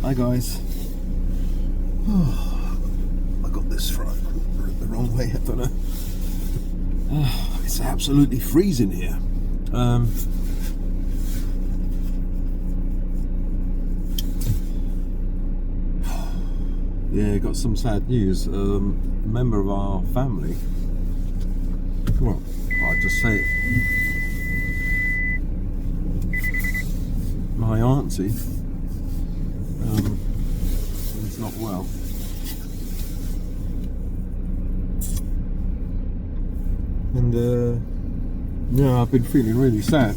Hi guys. I got this front the wrong way, I don't know. It's absolutely freezing here. Yeah, got some sad news. A member of our family, well, I'll just say it. My auntie is not well. And yeah, I've been feeling really sad.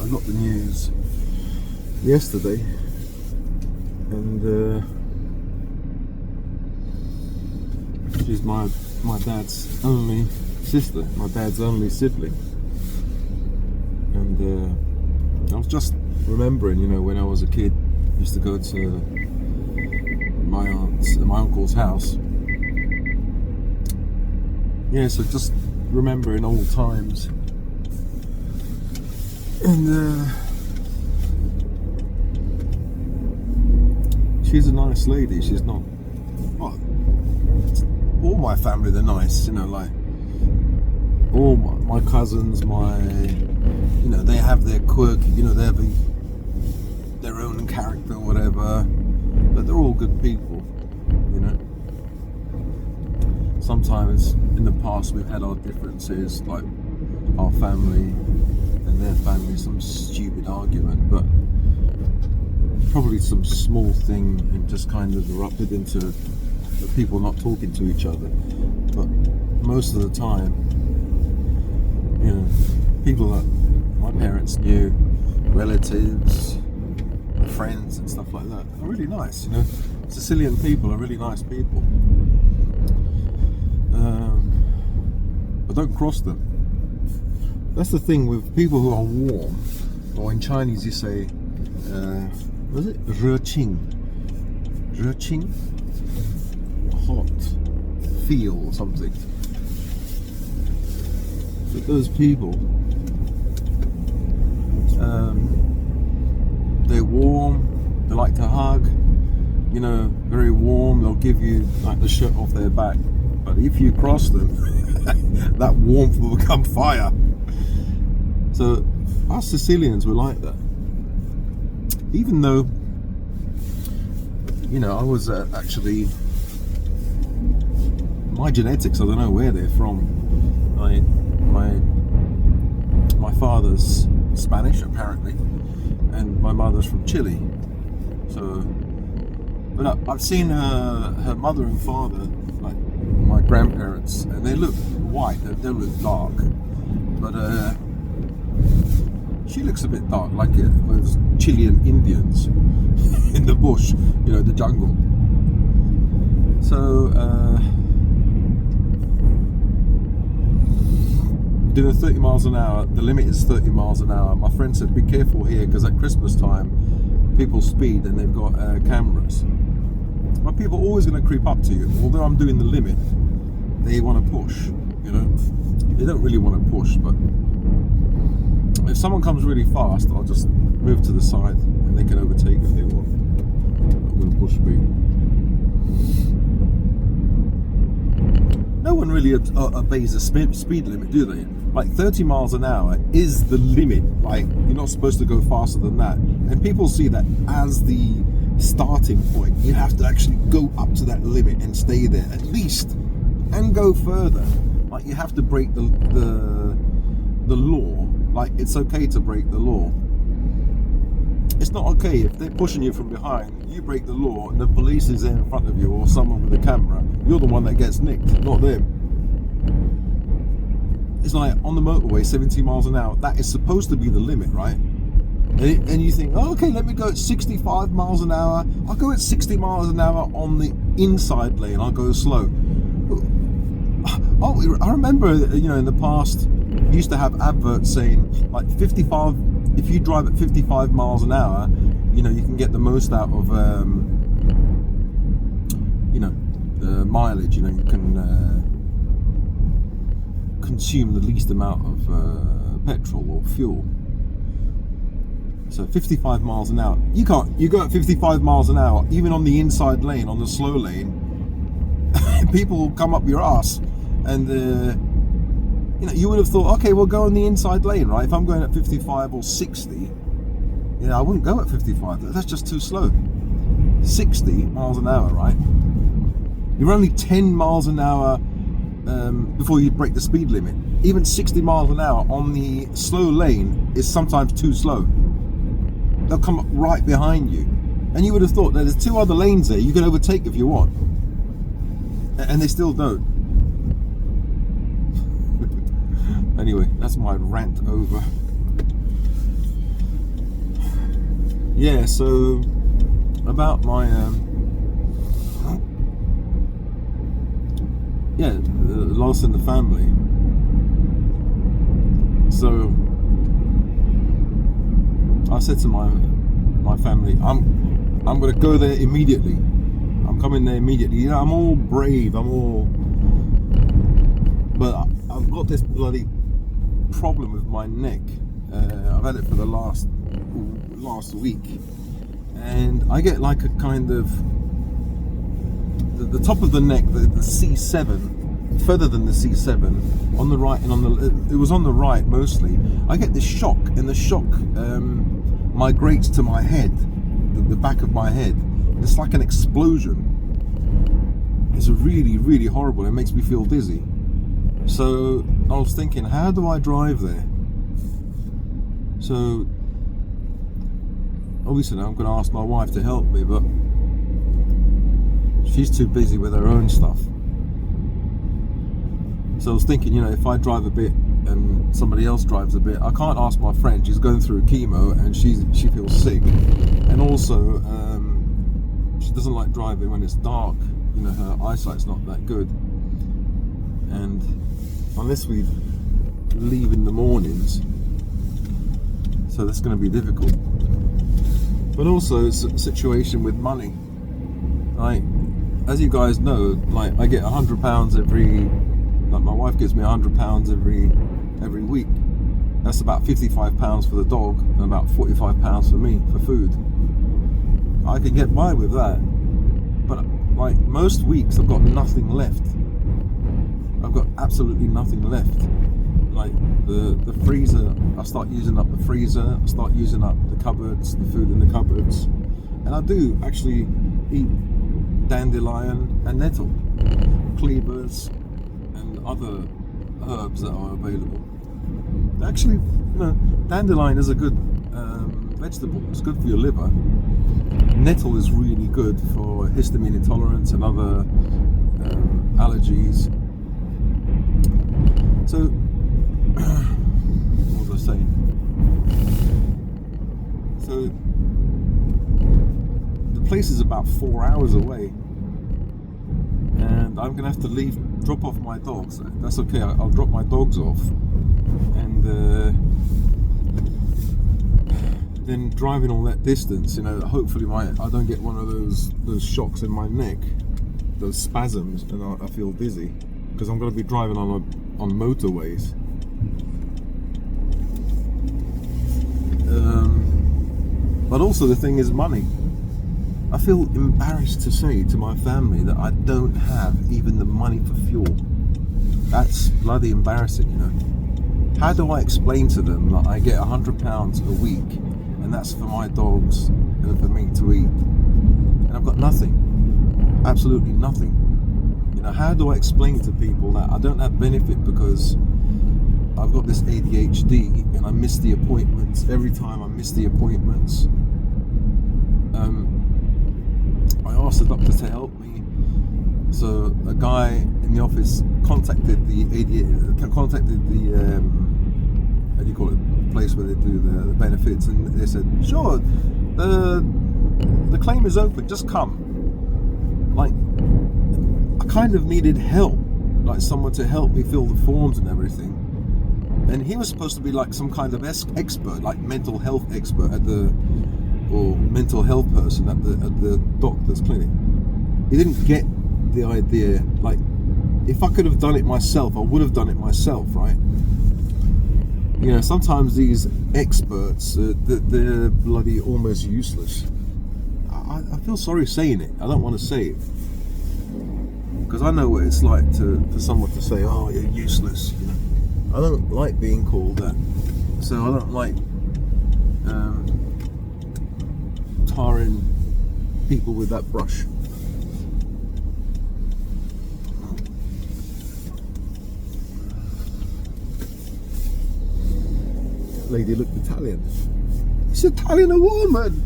I got the news yesterday, and she's my dad's only sister, my dad's only sibling. And I was just remembering, when I was a kid, I used to go to my uncle's house. Yeah, so just remembering old times. And she's a nice lady. She's not. Well, all my family, they're nice. Like all my cousins, they have their quirky. They have their own character, whatever. But they're all good people. Sometimes in the past we've had our differences, like our family and their family, some stupid argument, but probably some small thing, and just kind of erupted into the people not talking to each other. But most of the time, people that my parents knew, relatives, friends and stuff like that, are really nice. Sicilian people are really nice people. But don't cross them. That's the thing with people who are warm, or in Chinese you say, what is it? 热情? 热情? Hot, feel or something. But those people, they're warm, they like to hug, very warm, they'll give you like the shirt off their back. But if you cross them, that warmth will become fire. So us Sicilians were like that. Even though, I was actually, my genetics, I don't know where they're from. My father's Spanish apparently, and my mother's from Chile. So, but I've seen her mother and father, like my grandparents, and they look white. They don't look dark, but she looks a bit dark, like those Chilean Indians in the bush, the jungle. So doing 30 miles an hour. The limit is 30 miles an hour. My friend said, be careful here, because at Christmas time people speed and they've got cameras. But people are always going to creep up to you. Although I'm doing the limit, they want to push. They don't really want to push, but if someone comes really fast, I'll just move to the side and they can overtake if they want. I'm going to push speed. No one really obeys the speed limit, do they? Like 30 miles an hour is the limit. Like, you're not supposed to go faster than that. And people see that as the starting point. You have to actually go up to that limit and stay there at least, and go further. Like, you have to break the law. Like, it's okay to break the law. It's not okay if they're pushing you from behind, you break the law, and the police is there in front of you, or someone with a camera. You're the one that gets nicked, not them. It's like on the motorway, 70 miles an hour. That is supposed to be the limit, right? And you think, oh, okay, let me go at 65 miles an hour. I'll go at 60 miles an hour on the inside lane. I'll go slow. Oh, I remember, in the past, you used to have adverts saying, like, 55. If you drive at 55 miles an hour, you can get the most out of, the mileage. You can consume the least amount of petrol or fuel. So 55 miles an hour. You go at 55 miles an hour, even on the inside lane, on the slow lane, people will come up your ass. And, you would have thought, okay, we'll go on the inside lane, right? If I'm going at 55 or 60, I wouldn't go at 55. That's just too slow. 60 miles an hour, right? You're only 10 miles an hour before you break the speed limit. Even 60 miles an hour on the slow lane is sometimes too slow. They'll come up right behind you. And you would have thought that there's 2 other lanes there you can overtake if you want. And they still don't. Anyway, that's my rant over. Yeah, so about my loss in the family. So I said to my family, I'm gonna go there immediately. I'm coming there immediately. I'm all brave. But I've got this bloody problem with my neck. I've had it for the last week, and I get like a kind of the top of the neck, the C7, further than the C7, on the right and on the. It was on the right mostly. I get this shock, and the shock migrates to my head, the back of my head. It's like an explosion. It's really, really horrible. It makes me feel dizzy. So I was thinking, how do I drive there? So obviously I'm going to ask my wife to help me, but she's too busy with her own stuff. So I was thinking, if I drive a bit and somebody else drives a bit, I can't ask my friend. She's going through chemo and she feels sick, and also she doesn't like driving when it's dark. Her eyesight's not that good, and unless we leave in the mornings, so that's going to be difficult. But also it's a situation with money. Like, as you guys know, like I get £100 like my wife gives me £100 every week. That's about £55 for the dog and about £45 for me for food. I could get by with that, but like most weeks I've got nothing left. I've got absolutely nothing left. Like the freezer, I start using up the freezer, I start using up the cupboards, the food in the cupboards. And I do actually eat dandelion and nettle, cleavers and other herbs that are available. Actually, dandelion is a good vegetable. It's good for your liver. Nettle is really good for histamine intolerance and other allergies. So, what was I saying? So, the place is about 4 hours away, and I'm gonna have to drop off my dogs. That's okay. I'll drop my dogs off, and then driving all that distance, hopefully I don't get one of those shocks in my neck, those spasms, and I feel dizzy, because I'm going to be driving on motorways. But also the thing is money. I feel embarrassed to say to my family that I don't have even the money for fuel. That's bloody embarrassing, How do I explain to them that I get £100 a week, and that's for my dogs and for me to eat, and I've got nothing, absolutely nothing? How do I explain to people that I don't have benefit because I've got this ADHD and I miss the appointments? Every time I miss the appointments, I asked the doctor to help me. So a guy in the office contacted the how do you call it, place where they do the benefits, and they said, sure, the claim is open, just come. Like, I kind of needed help, like someone to help me fill the forms and everything. And he was supposed to be like some kind of expert, like mental health expert or mental health person at the doctor's clinic. He didn't get the idea. Like, if I could have done it myself, I would have done it myself, right? You know, sometimes these experts, they're bloody almost useless. I feel sorry saying it. I don't want to say it. Because I know what it's like for someone to say, oh, you're useless. You know, I don't like being called that. So I don't like tarring people with that brush. Lady looked Italian. It's Italian, a woman.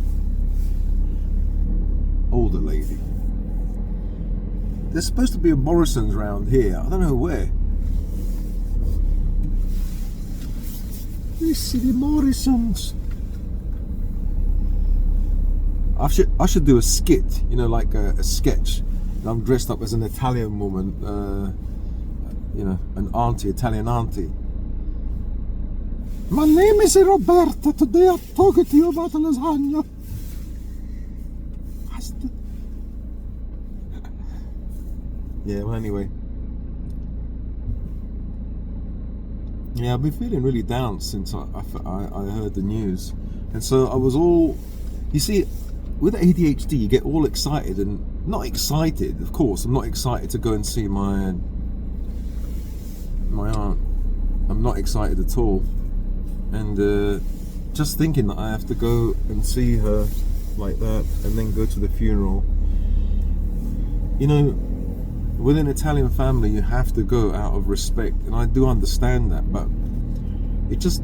Older lady. There's supposed to be a Morrison's round here. I don't know where. You see the Morrisons. I should do a skit, you know, like a sketch. And I'm dressed up as an Italian woman, you know, an auntie, Italian auntie. My name is Roberta. Today I'm talking to you about lasagna. Yeah, well, anyway. Yeah, I've been feeling really down since I heard the news. And so I was all... You see, with ADHD, you get all excited and... Not excited, of course. I'm not excited to go and see my aunt. I'm not excited at all. And just thinking that I have to go and see her like that and then go to the funeral. You know, with an Italian family, you have to go out of respect, and I do understand that, but it just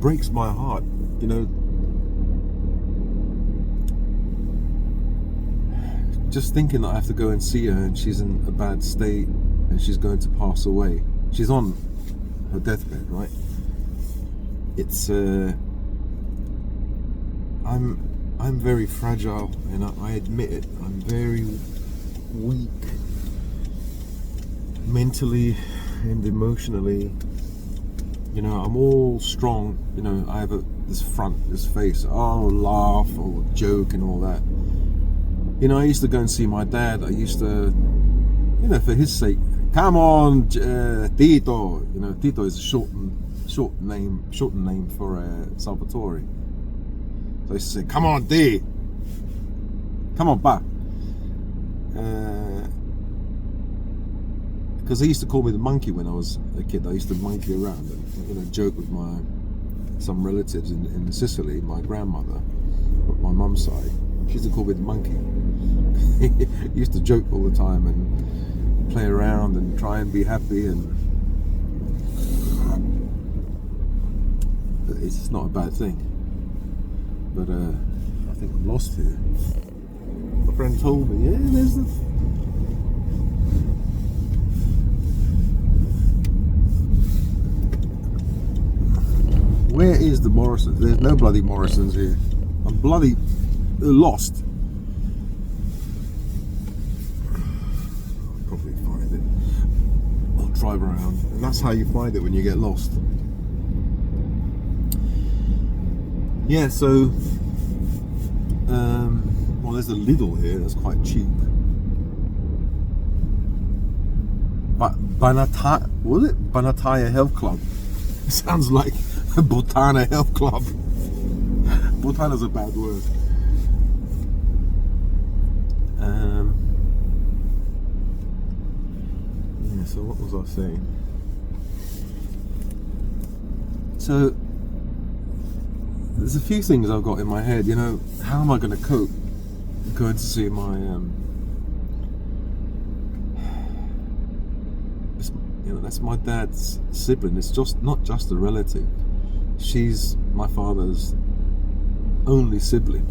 breaks my heart, you know. Just thinking that I have to go and see her and she's in a bad state and she's going to pass away. She's on her deathbed, right? It's I'm very fragile, and I admit it. I'm very weak mentally and emotionally. You know, I'm all strong. You know, I have this face. Oh, laugh or joke and all that. You know, I used to go and see my dad. I used to, you know, for his sake, come on, Tito. You know, Tito is a shortened name for Salvatore. So I used to say, come on, D. Come on, ba. Because he used to call me the monkey when I was a kid. I used to monkey around and, you know, joke with some relatives in Sicily, my grandmother, my mum's side. She used to call me the monkey. He used to joke all the time and play around and try and be happy, and it's not a bad thing. But I think I'm lost here. My friend told me, yeah, there's the... Where is the Morrisons? There's no bloody Morrisons here. I'm bloody lost. I'll probably find it. I'll drive around, and that's how you find it when you get lost. Yeah, so well, there's a Lidl here that's quite cheap. But Banataya Health Club. It sounds like a Botana Health Club. Botana's a bad word. Yeah, so what was I saying? So there's a few things I've got in my head. You know, how am I going to cope going to see my you know, that's my dad's sibling. It's just not just a relative. She's my father's only sibling.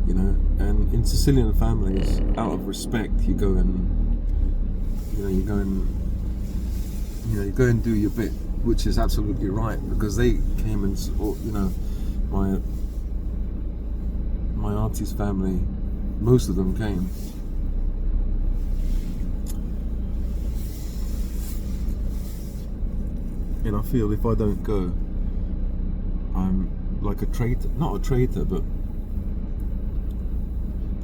You know, and in Sicilian families, out of respect, you go and you go and do your bit, which is absolutely right, because they came and, you know, my auntie's family, most of them came. And I feel if I don't go, I'm like a traitor. Not a traitor, but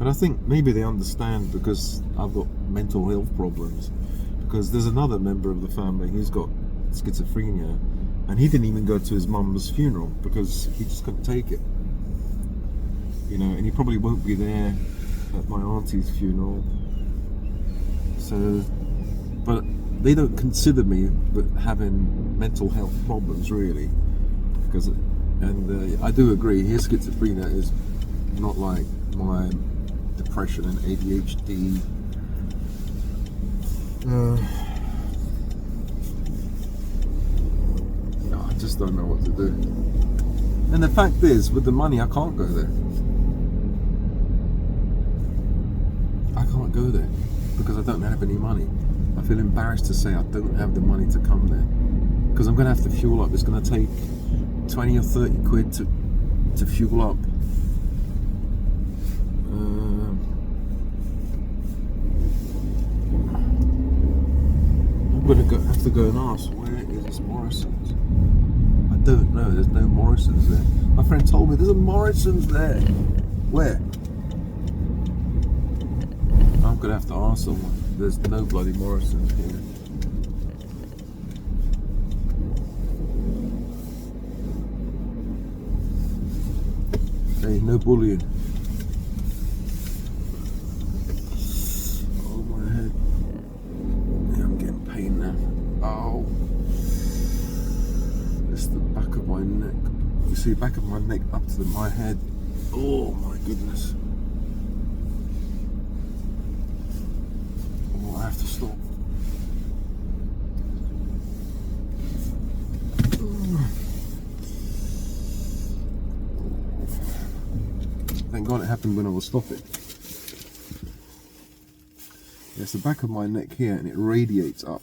I think maybe they understand, because I've got mental health problems. Because there's another member of the family who's got schizophrenia, And he didn't even go to his mum's funeral because he just couldn't take it. You know, and he probably won't be there at my auntie's funeral. So, but they don't consider me having mental health problems really, because, and I do agree, his schizophrenia is not like my depression and ADHD. I just don't know what to do. And the fact is, with the money, I can't go there. I can't go there because I don't have any money. I feel embarrassed to say I don't have the money to come there because I'm going to have to fuel up. It's going to take 20 or 30 quid to fuel up. I'm going to have to go and ask, where is Morrison's? I don't know. There's no Morrison's there. My friend told me there's a Morrison's there. Where? I'm going to have to ask someone. There's no bloody Morrison's here. Hey, no bullying. Oh, my head. Yeah, I'm getting pain now. Oh. It's the back of my neck. You see, back of my neck up to my head. Oh, my goodness. Oh, I have to stop. Thank God it happened when I was stopping. Yeah, it's the back of my neck here and it radiates up.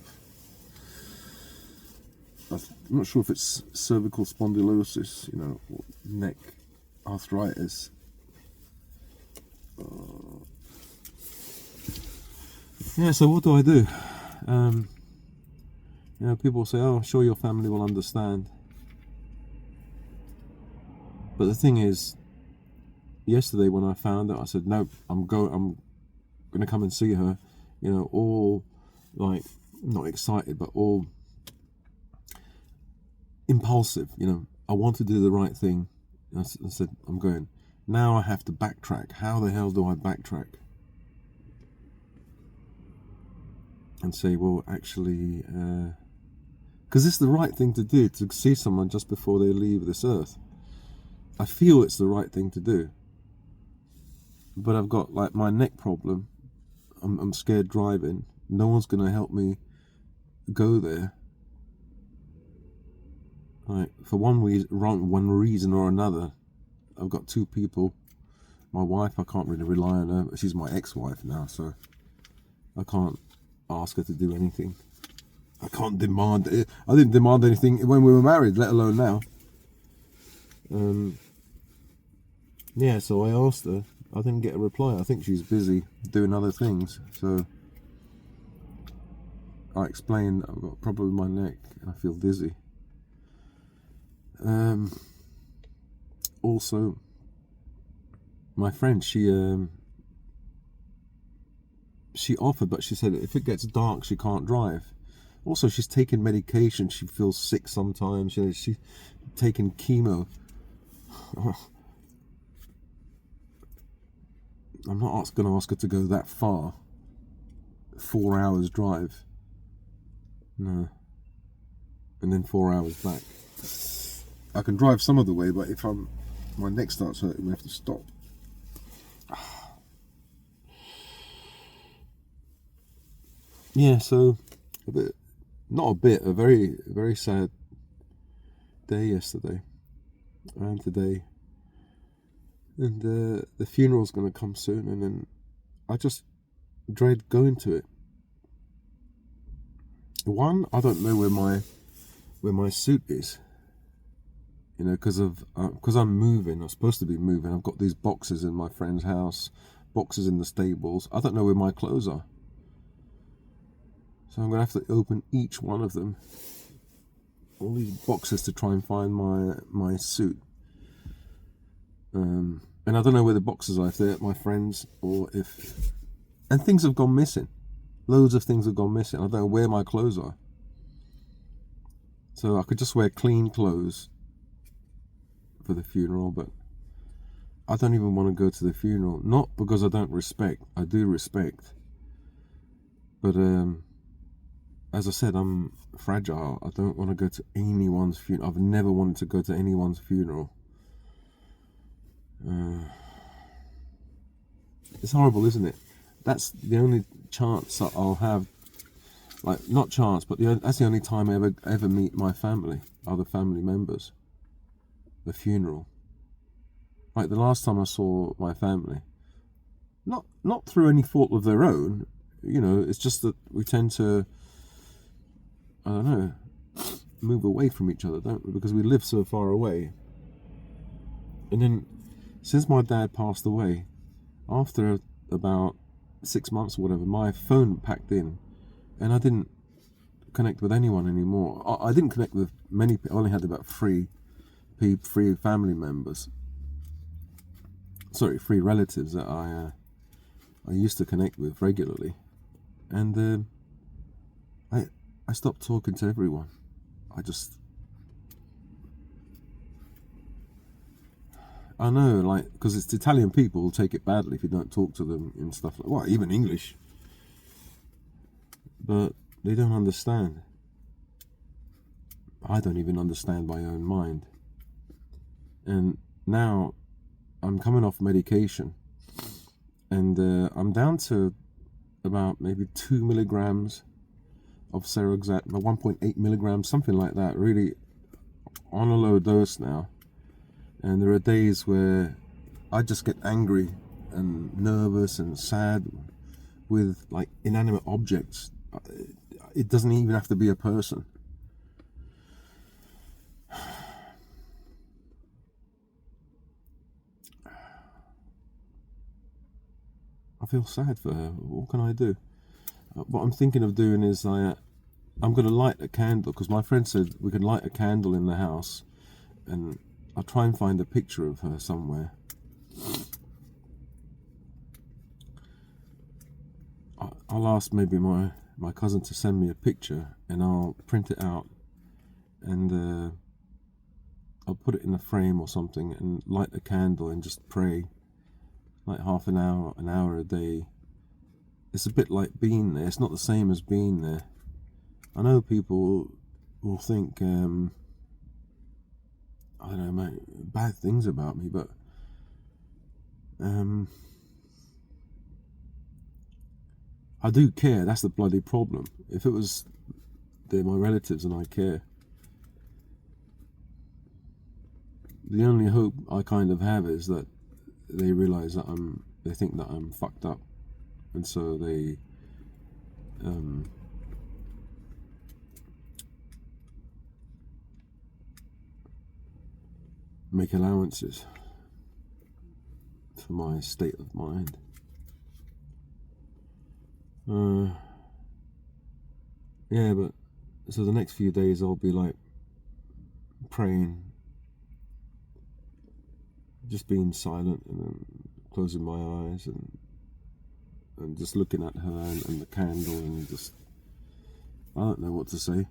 I'm not sure if it's cervical spondylosis, you know, or neck arthritis. Yeah, so what do I do? You know, people say, oh, I'm sure your family will understand. But the thing is, yesterday when I found out, I said, no, I'm going to come and see her. You know, all like, not excited, but all impulsive. You know, I want to do the right thing. I said, I'm going. Now I have to backtrack. How the hell do I backtrack? And say, well, actually, because it's the right thing to do, to see someone just before they leave this earth. I feel it's the right thing to do. But I've got like my neck problem. I'm scared driving. No one's going to help me go there. Like, for one reason or another, I've got two people. My wife, I can't really rely on her. She's my ex-wife now, so I can't ask her to do anything. I can't demand it. I didn't demand anything when we were married, let alone now. Yeah, so I asked her. I didn't get a reply. I think she's busy doing other things. So I explained I've got a problem with my neck and I feel dizzy. Also, my friend, she offered, but she said if it gets dark, she can't drive. Also, she's taking medication. She feels sick sometimes. She's taking chemo. I'm not going to ask her to go that far. 4 hours drive. No. And then 4 hours back. I can drive some of the way, but if my neck starts hurting, we have to stop. Yeah, so a very, very sad day yesterday and today. And the funeral's going to come soon, and then I just dread going to it. One, I don't know where my suit is. You know, because I'm moving. I'm supposed to be moving. I've got these boxes in my friend's house, boxes in the stables. I don't know where my clothes are. So I'm going to have to open each one of them. All these boxes to try and find my suit. And I don't know where the boxes are, if they're at my friend's or if... And things have gone missing. Loads of things have gone missing. I don't know where my clothes are. So I could just wear clean clothes for the funeral, but I don't even want to go to the funeral. Not because I don't respect. I do respect. But as I said, I'm fragile. I don't want to go to anyone's funeral. I've never wanted to go to anyone's funeral. It's horrible, isn't it? That's the only chance that I'll have. Like, not chance, but that's the only time I ever meet my family, other family members. The funeral. Like the last time I saw my family, not through any fault of their own, it's just that we tend to, I don't know, move away from each other, don't we? Because we live so far away. And then, since my dad passed away, after about 6 months or whatever, my phone packed in, and I didn't connect with anyone anymore. I didn't connect with many people. I only had about three family members. Sorry, 3 relatives that I used to connect with regularly, and I stopped talking to everyone. I know, like, because it's Italian people will take it badly if you don't talk to them and stuff like, well, even English, but they don't understand. I don't even understand my own mind. And now I'm coming off medication, and I'm down to about maybe 2 milligrams of Seroxat, 1.8 milligrams, something like that, really on a low dose now. And there are days where I just get angry and nervous and sad with like inanimate objects. It doesn't even have to be a person. I feel sad for her. What can I do? What I'm thinking of doing is I'm going to light a candle, because my friend said we could light a candle in the house, and I'll try and find a picture of her somewhere. I'll ask maybe my cousin to send me a picture, and I'll print it out, and I'll put it in a frame or something and light a candle and just pray, like half an hour a day. It's a bit like being there. It's not the same as being there. I know people will think, I don't know, bad things about me, but I do care. That's the bloody problem. If it was they're my relatives and I care, the only hope I kind of have is that they realize that they think that I'm fucked up, and so they make allowances for my state of mind. Yeah, but so the next few days I'll be like praying, just being silent, and then closing my eyes and just looking at her and the candle, and just, I don't know what to say.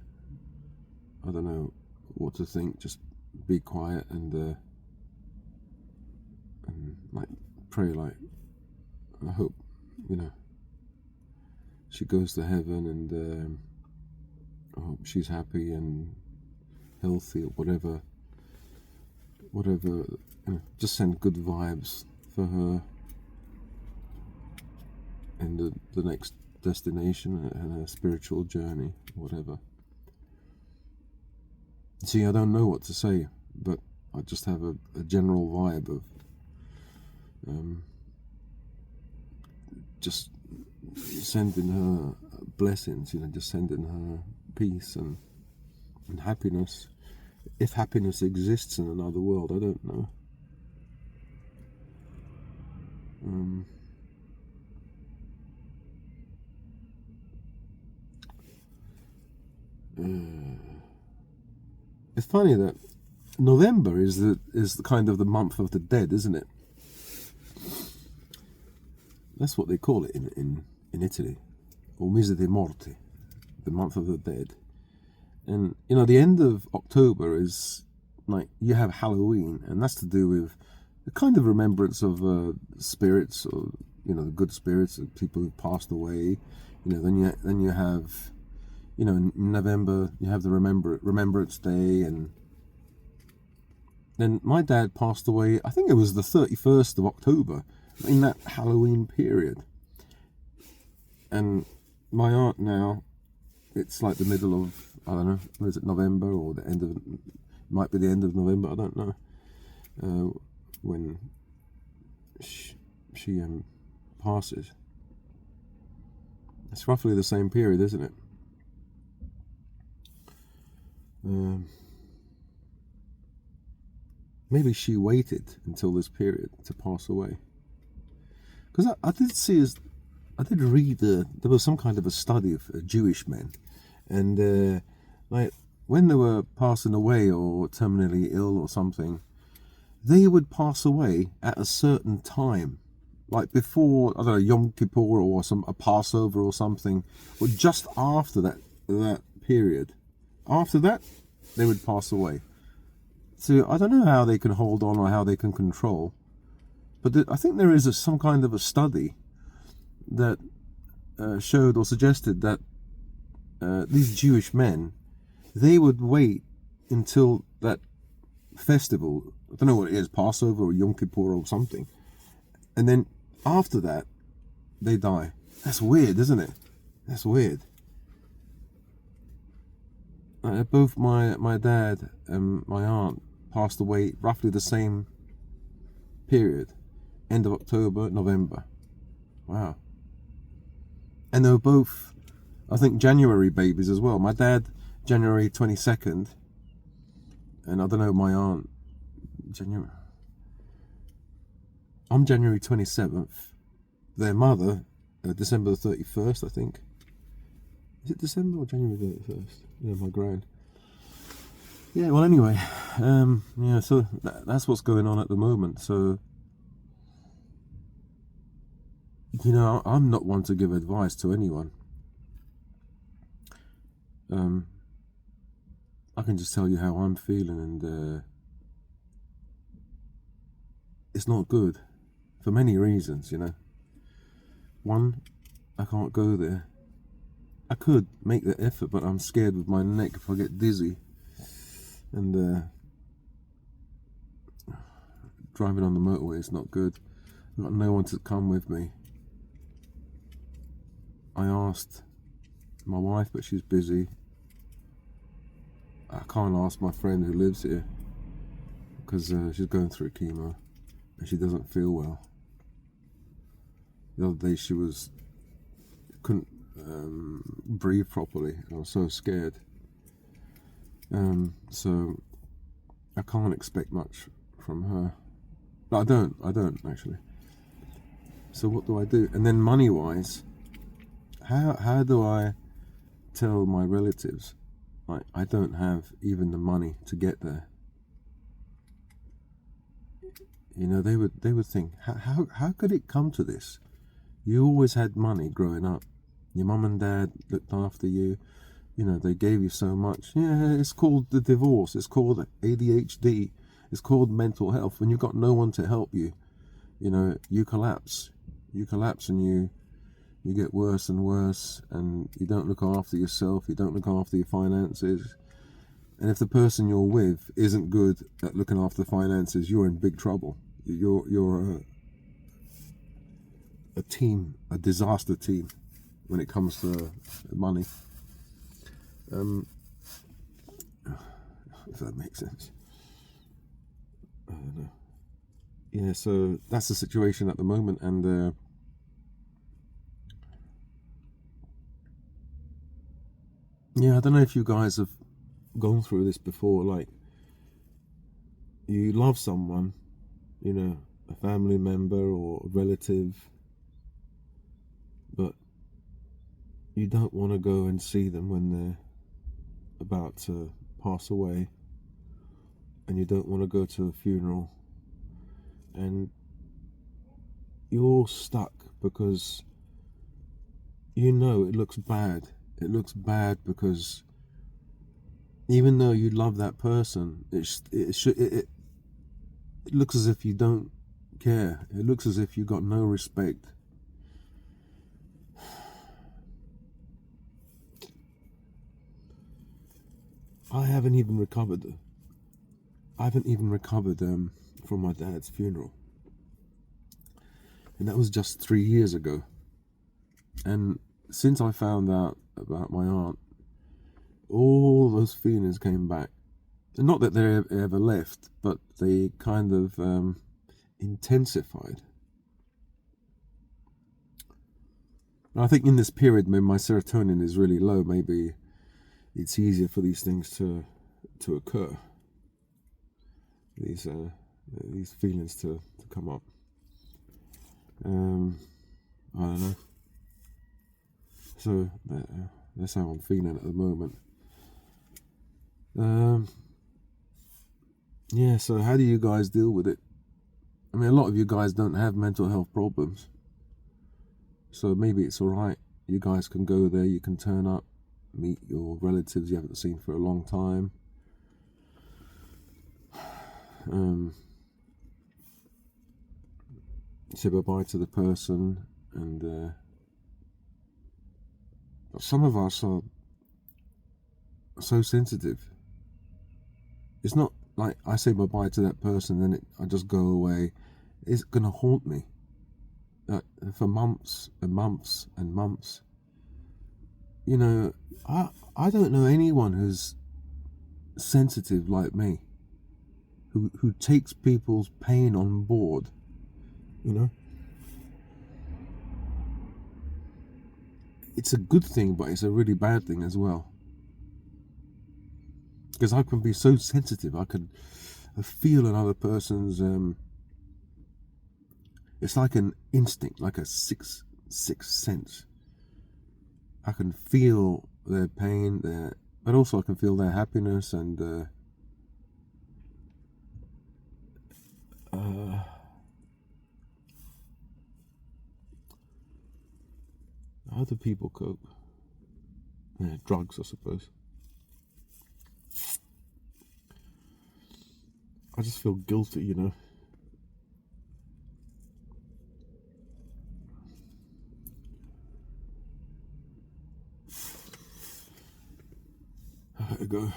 I don't know what to think. Just be quiet and like pray, like I hope she goes to heaven, and I hope she's happy and healthy, or whatever. Just send good vibes for her and the next destination and her spiritual journey, whatever. See, I don't know what to say, but I just have a general vibe of just sending her blessings, just sending her peace and happiness. If happiness exists in another world, I don't know. It's funny that November is the kind of the month of the dead, isn't it? That's what they call it in Italy, or Mese dei Morti, the month of the dead. And the end of October is like you have Halloween, and that's to do with a kind of remembrance of spirits, or the good spirits of people who passed away. Then you have in November you have the Remembrance Day, and then my dad passed away. I think it was the 31st of October, in that Halloween period. And my aunt now, it's like the middle of, I don't know, is it November or the end of, might be the end of November, I don't know, when she passes. It's roughly the same period, isn't it? Maybe she waited until this period to pass away. Because I did read, there was some kind of a study of Jewish men, and like when they were passing away or terminally ill or something, they would pass away at a certain time, like before, I don't know, Yom Kippur or a Passover or something, or just after that period. After that, they would pass away. So I don't know how they can hold on or how they can control, but I think there is some kind of a study that showed or suggested that these Jewish men, they would wait until that festival, I don't know what it is, Passover or Yom Kippur or something, and then after that they die. That's weird, isn't it? That's weird. Both my dad and my aunt passed away roughly the same period, end of October, November. Wow. And they were both, I think, January babies as well. My dad, January 22nd, and I don't know, my aunt, I'm January 27th. Their mother, December 31st, I think. Is it December or January 31st? Yeah, my grand. Yeah, well, anyway, so that's what's going on at the moment. So, I'm not one to give advice to anyone. I can just tell you how I'm feeling, and it's not good for many reasons, One, I can't go there. I could make the effort, but I'm scared with my neck if I get dizzy. And driving on the motorway is not good. I've got no one to come with me. I asked my wife, but she's busy. I can't ask my friend who lives here because she's going through chemo and she doesn't feel well. The other day she couldn't breathe properly. I was so scared. So I can't expect much from her. I don't actually. So what do I do? And then money-wise, how do I tell my relatives I don't have even the money to get there? They would think, how could it come to this? You always had money growing up. Your mum and dad looked after you. They gave you so much. Yeah, it's called the divorce. It's called ADHD. It's called mental health. When you've got no one to help you, you collapse. You collapse and you get worse and worse, and you don't look after yourself. You don't look after your finances. And if the person you're with isn't good at looking after finances, you're in big trouble. You're a team, a disaster team when it comes to money. If that makes sense. I don't know. Yeah, so that's the situation at the moment, and I don't know if you guys have gone through this before. Like, you love someone, a family member or a relative, but you don't want to go and see them when they're about to pass away, and you don't want to go to a funeral, and you're stuck because it looks bad. It looks bad because even though you love that person, it looks as if you don't care. It looks as if you got no respect. I haven't even recovered. From my dad's funeral, and that was just 3 years ago. And since I found out about my aunt, all those feelings came back. And not that they ever left, but they kind of intensified. And I think in this period, when my serotonin is really low, maybe it's easier for these things to occur. These feelings to come up. I don't know. So that's how I'm feeling at the moment. Yeah, so how do you guys deal with it? I mean, a lot of you guys don't have mental health problems, so maybe it's alright. You guys can go there, you can turn up, meet your relatives you haven't seen for a long time. Say bye-bye to the person, and some of us are so sensitive. It's not like I say bye-bye to that person, then I just go away. It's gonna haunt me for months and months and months. You know, I don't know anyone who's sensitive like me, who takes people's pain on board. You know, it's a good thing, but it's a really bad thing as well. Because I can be so sensitive, I could feel another person's. It's like an instinct, like a sixth sense. I can feel their pain, but also I can feel their happiness, and how do people cope? Yeah, drugs, I suppose. I just feel guilty, you know. I gotta go.